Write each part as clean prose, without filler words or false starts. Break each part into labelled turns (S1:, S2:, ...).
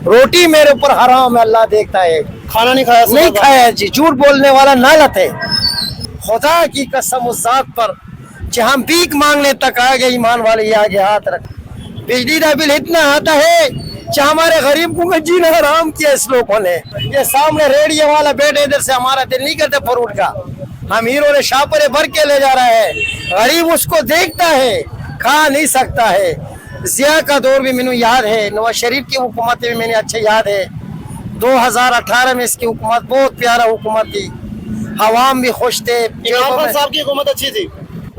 S1: रोटी मेरे ऊपर हराम है, अल्लाह देखता है।
S2: खाना नहीं खाया?
S1: नहीं खाया जी, झूठ बोलने वाला नालत है। खुदा की कसम उस जात पर कि हम भीख मांगने तक आ गए, ईमान वाले ये आगे हाथ रख। बिजली का बिल इतना आता है कि हमारे गरीबों का जीना हराम किया इस लोगों ने। ये सामने रेडियो वाला बैठे, इधर से हमारा दिल नहीं करता फ्रूट का, हम हीरो ने शापरे भर के ले जा रहा है। गरीब उसको देखता है, खा नहीं सकता है। जिया का दौर भी मैंने याद है, नवाज शरीफ की हुकूमत भी मैंने अच्छे याद है। 2018 में इसकी हुकूमत बहुत प्यारा हुकूमत थी, हवाम भी खुश थे।
S2: इमरान खान साहब की हुकूमत अच्छी थी।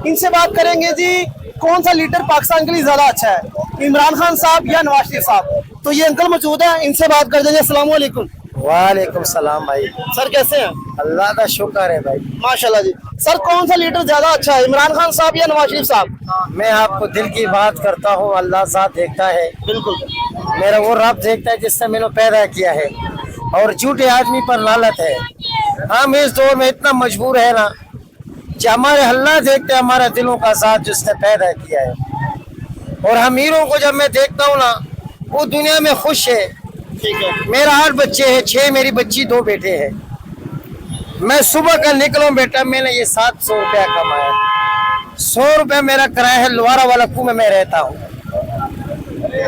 S3: इनसे बात करेंगे जी, कौन सा लीडर पाकिस्तान के लिए ज्यादा अच्छा है, इमरान खान साहब या नवाज शरीफ साहब? तो ये अंकल मौजूद है, इनसे बात कर देंगे। अस्सलाम वालेकुम।
S1: वालेकुम सलाम भाई।
S2: सर कैसे हैं?
S1: अल्लाह का शुक्र है भाई।
S2: माशाल्लाह जी। सर कौन सा लीडर ज्यादा अच्छा है, इमरान खान साहब या नवाज शरीफ साहब?
S1: मैं आपको दिल की बात करता हूँ, अल्लाह साथ देखता है।
S2: बिल्कुल।
S1: मेरा वो रब देखता है जिसने मैंने पैदा किया है, और झूठे आदमी पर लालत है। हम इस दौर में इतना मजबूर है ना कि हमारे अल्लाह देखते हैं हमारा दिलों का साथ जिसने पैदा किया है। और अमीरों को जब मैं देखता हूँ ना, वो दुनिया में खुश है।
S2: ठीक है।
S1: मेरा 8 बच्चे हैं, 6 मेरी बच्ची, 2 बेटे हैं। मैं सुबह का निकलूं बेटा, मैंने ये 700 रुपया कमाया। 100 रुपया मेरा किराया है, लोहारा वाला कुएं में मैं रहता हूँ।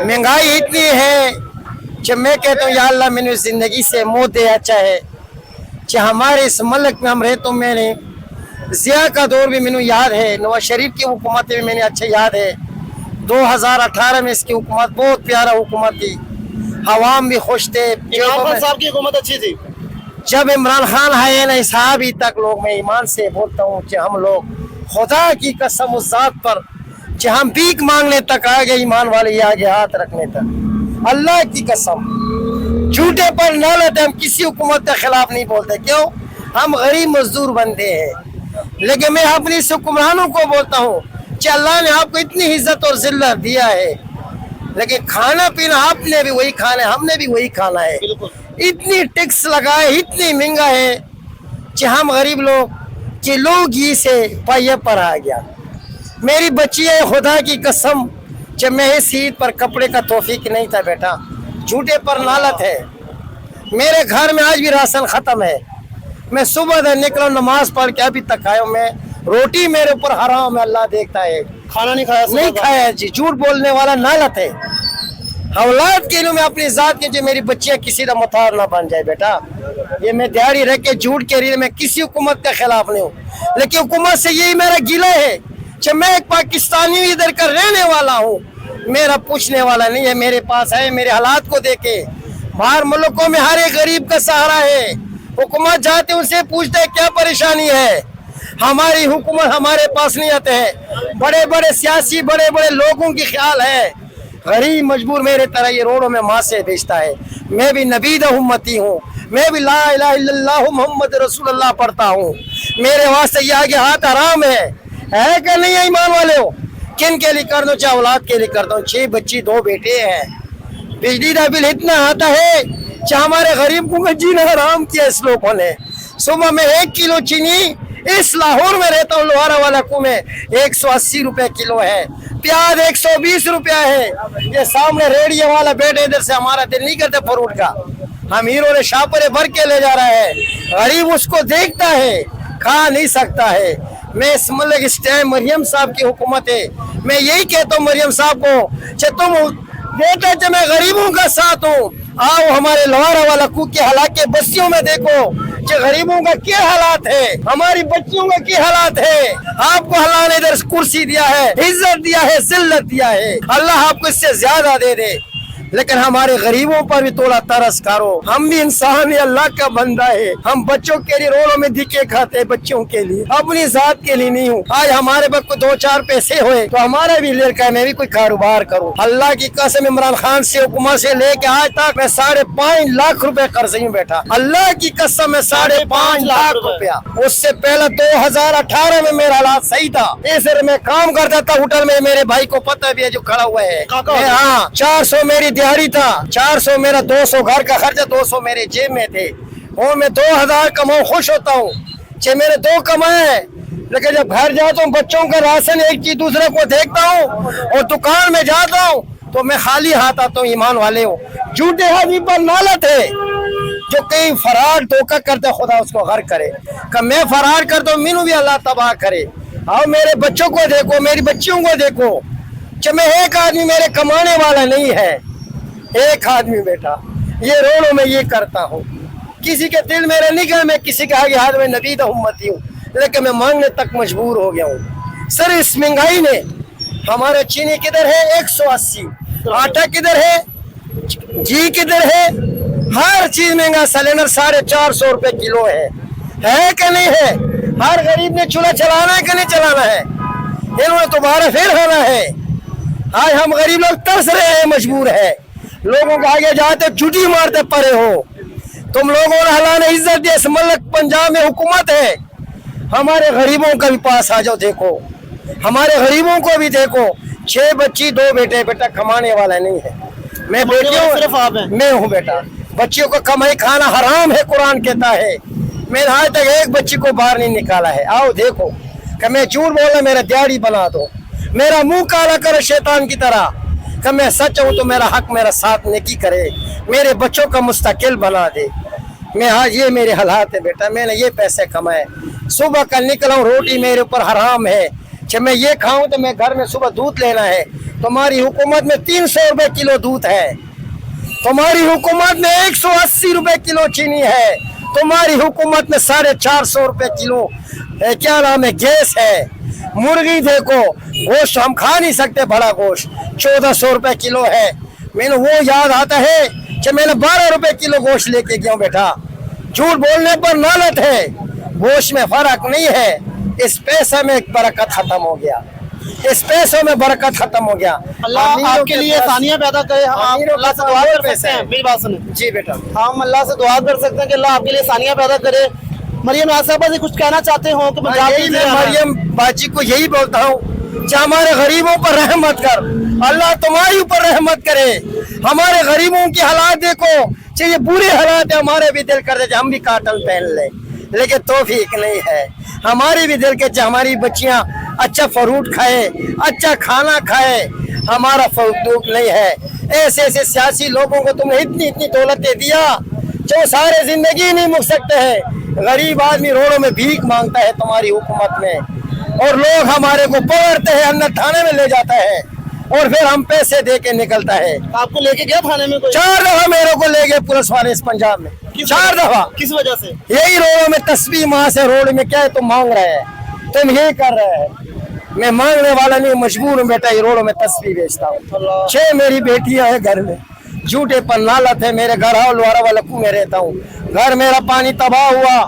S1: महंगाई इतनी है कि मैं कहता हूँ या अल्लाह मैंने जिंदगी से मौत दे अच्छा है कि हमारे इस मुल्क में हम रहते। मैंने जिया का दौर भी मैंने याद है, नवाज शरीफ की हुकूमत भी मैंने अच्छे याद है। 2018 में इसकी हुकूमत बहुत प्यारा हुकूमत थी, हवाम भी खुश थे।
S2: इमरान खान साहब की हुकूमत अच्छी थी।
S1: जब इमरान खान आए ना, साहब तक लोग, मैं ईमान से बोलता हूँ कि हम लोग खुदा की कसम उस जात पर कि हम भीख मांगने तक आ गए, ईमान वाले ये आगे हाथ रखने तक। अल्लाह की कसम, झूठे पर नालत है। हम किसी हुकूमत के खिलाफ नहीं बोलते, क्यों? हम गरीब मजदूर बंदे हैं। लेकिन मैं अपनी हुक्मरानों को बोलता हूँ कि अल्लाह ने आपको इतनी इज्जत और जिल्लत दिया है, लेकिन खाना पीना आपने भी वही खाना है, हमने भी वही खाना है। इतनी टैक्स लगाए, इतनी महंगा है कि हम गरीब लोग कि लोग ही से पाये पर आ गया। मेरी बच्ची है, खुदा की कसम, जब मैं इस ईद पर कपड़े का तौफीक नहीं था बेटा, झूठे पर नालत है। मेरे घर में आज भी राशन खत्म है। मैं सुबह से निकला, नमाज पढ़ के अभी तक आया। मैं रोटी मेरे ऊपर हराम है, अल्लाह देखता है।
S2: खाना नहीं खाया?
S1: नहीं खाया जी, झूठ बोलने वाला नालत है। औलाद के लिए मैं अपनी जात के जो मेरी बच्चियां किसी का मुतार ना बन जाए बेटा, ये मैं दिहाड़ी रख के झूठ के लिए मैं किसी हुकूमत के खिलाफ नहीं हूँ, लेकिन हुकूमत से यही मेरा गिला है कि मैं एक पाकिस्तानी इधर का रहने वाला हूँ, मेरा पूछने वाला नहीं है। मेरे पास है, मेरे हालात को देखे। बाहर मुल्कों में हर एक गरीब का सहारा है। हुकूमत जाते उनसे पूछते है क्या परेशानी है। हमारी हुकूमत हमारे पास नहीं आते हैं। बड़े बड़े सियासी, बड़े बड़े लोगों की ख्याल है, गरीब मजबूर मेरे तरह ये रोडों में माँ से बेचता है। मैं भी नबीद उम्मती हूँ, मैं भी ला इलाहा इल्लल्लाह मुहम्मद रसूलुल्लाह पढ़ता हूँ। मेरे वास्ते ये आगे हाथ हराम है कि नहीं है? ईमान वाले हो, किन के लिए कर दो, चाहे औलाद के लिए कर दो। 6 बच्ची, 2 बेटे हैं। बिजली का बिल इतना आता है कि हमारे गरीबों का जीना हराम किया इस लोगों ने। सुबह में 1 किलो चीनी, इस लाहौर में रहता हूँ, लोहारा वाला कुएं, 180 रुपए किलो है। प्याज 120 रुपया है। ये सामने रेडियो वाला बैठे, इधर से हमारा दिल नहीं करता फ्रूट का, हम हीरो ने शापरे भर के ले जा रहा है। गरीब उसको देखता है, खा नहीं सकता है। मैं इस मुल्क इस टाइम मरियम साहब की हुकूमत है। मैं यही कहता हूँ मरियम साहब को, तुम बेटा जब मैं गरीबों का साथ हूँ, आओ हमारे लोहारा वाला कुएं के हालात के बस्तियों में देखो कि गरीबों का क्या हालात है, हमारी बच्चियों का क्या हालात है। आपको अल्लाह ने इधर कुर्सी दिया है, इज्जत दिया है, जिल्लत दिया है। अल्लाह आपको इससे ज्यादा दे दे, लेकिन हमारे गरीबों पर भी थोड़ा तरस करो। हम भी इंसान है, अल्लाह का बंदा है। हम बच्चों के लिए रोडों में धिक्के खाते हैं, बच्चों के लिए, अपनी जात के लिए नहीं हूँ। आज हमारे पास को 2-4 पैसे हुए तो हमारा भी लड़का है, मैं भी कोई कारोबार करूँ। अल्लाह की कसम, इमरान खान से हुकूमत से लेके आज तक मैं 5.5 लाख रुपए कर्ज हूँ बेटा। अल्लाह की कसम है, 5.5 लाख रुपया। उससे पहले 2018 में मेरा हालात सही था। इस मैं काम करता था होटल में, मेरे भाई को पता भी है जो खड़ा हुआ है। हाँ, 400 मेरी दिहाड़ी था, 400 मेरा, 200 घर का खर्चा, 200 मेरे जेब में थे। और मैं 2000 कमाऊं, खुश होता हूँ कि मेरे 2 कमाए। लेकिन जब घर जाता हूँ, बच्चों का राशन एक चीज दूसरे को देखता हूँ, और दुकान में जाता हूँ, तो मैं खाली हाथ आता हूँ। ईमान वाले हो, झूठे आदमी पर लानत है जो कहीं फरार धोखा करते, खुदा उसको गर्क करे। कि मैं फरार करता हूँ, मीनू भी अल्लाह तबाह करे। आओ मेरे बच्चों को देखो, मेरी बच्चियों को देखो। जब मैं एक आदमी मेरे कमाने वाला नहीं है, एक आदमी बेटा, ये रोडों में ये करता हूँ। किसी के दिल मेरा नहीं गया, मैं किसी के आगे हाथ में नबीद उम्मती हूँ, लेकिन मैं मांगने तक मजबूर हो गया हूँ। सर इस महंगाई ने हमारा चीनी किधर है 180, आटा किधर है, घी किधर है, हर चीज महंगा। सिलेंडर 450 रुपए किलो है कि नहीं है? हर गरीब ने चूल्हा चलाना है कि नहीं चलाना है? इन्होंने दोबारा फिर खाना है। आज हम गरीब लोग तरस रहे हैं, मजबूर है। लोगों को आगे जाते झूठी मारते पड़े हो। तुम लोगों ने अल्लाह ने इज्जत दी, इस मुल्क पंजाब में हुकूमत है। हमारे गरीबों का भी पास आ जाओ, देखो हमारे गरीबों को भी देखो। 6 बच्ची 2 बेटे, बेटा कमाने वाला नहीं है। मैं बेटियों
S2: सिर्फ आप हैं।
S1: मैं हूँ बेटा। बच्चियों को कमाई खाना हराम है, कुरान कहता है। मैंने आज तक एक बच्ची को बाहर नहीं निकाला है। आओ देखो कि मैं झूठ बोला, मेरा दिहाड़ी बना दो, मेरा मुंह काला करो शैतान की तरह। कि मैं सच हूँ तो मेरा हक मेरा साथ नेकी करे, मेरे बच्चों का मुस्तकिल बना दे। मैं आज ये मेरे हालात है बेटा, मैंने ये पैसे कमाए। सुबह का निकला हूँ, रोटी मेरे ऊपर हराम है। जब मैं ये खाऊं तो मैं घर में सुबह दूध लेना है। तुम्हारी हुकूमत में 300 रुपए किलो दूध है, तुम्हारी हुकूमत में 180 रुपए किलो चीनी है, तुम्हारी हुकूमत में 450 रुपए किलो क्या नाम है गैस है। मुर्गी देखो, गोश्त हम खा नहीं सकते, बड़ा गोश्त 1400 रुपए किलो है। मैंने वो याद आता है कि मैंने 12 रुपए किलो गोश्त लेके गया हूँ बेटा। झूठ बोलने पर लानत है, गोश्त में फर्क नहीं है। इस पैसे में बरकत खत्म हो गया, इस पैसों में बरकत खत्म हो गया।
S2: अल्लाह आपके लिए आसानियां पैदा करे। हम अल्लाह से दुआ कर सकते हैं, मेरी बात सुने
S1: जी बेटा।
S2: हम अल्लाह से दुआ कर सकते हैं कि अल्लाह आपके लिए आसानियां पैदा करे। मरियम आसाबा से कुछ कहना चाहते हो कि पंजाब
S1: यही मैं मरियम बाजी को यही बोलता हूँ कि हमारे गरीबों पर रहमत कर, अल्लाह तुम्हारे ऊपर रहमत करे। हमारे गरीबों की हालात देखो, चाहिए बुरे हालात है, हमारे भी दिल करते हम भी काटन पहन ले, लेकिन तौफीक नहीं है। हमारी भी दिल के हमारी बच्चियां अच्छा फ्रूट खाए, अच्छा खाना खाए, हमारा फरूक नहीं है। ऐसे ऐसे सियासी लोगों को तुमने इतनी इतनी दौलतें दिया जो सारे जिंदगी नहीं मुक सकते हैं। गरीब आदमी रोडों में भीख मांगता है तुम्हारी हुकूमत में, और लोग हमारे को पकड़ते हैं, अंदर थाने में ले जाता है, और फिर हम पैसे दे के निकलता है।
S2: आपको लेके गया थाने में कोई?
S1: 4 दफा मेरे को ले गए पुलिस वाले इस पंजाब में, 4 दफा।
S2: किस वजह से?
S1: यही रोडों में तस्वीर वहां से रोड में क्या है तुम मांग रहे हैं, तुम ये कर रहे हैं। मैं मांगने वाला नहीं, मजबूर हूँ बेटा, ये रोडों में तस्वीर बेचता हूँ। 6 मेरी बेटियां हैं घर में, झूठे पर लालत है। मेरे घर आओ लोहारा वाला कुएं में रहता हूँ, घर मेरा पानी तबाह हुआ,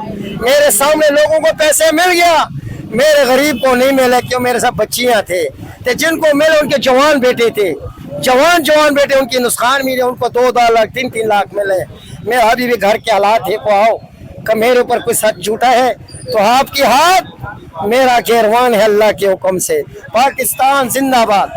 S1: मेरे सामने लोगों को पैसे मिल गया, मेरे गरीब को नहीं मिले, क्यों? मेरे साथ बच्चियां थे, तो जिनको मिले उनके जवान बेटे थे, जवान बेटे, उनकी नुकसान मिले, उनको 2-2 लाख 3-3 लाख मिले। मैं अभी भी घर के हालात है को आओ कि मेरे ऊपर कोई सच झूठा है तो आपकी हाथ मेरा गिरवान है अल्लाह के हुक्म से। पाकिस्तान जिंदाबाद।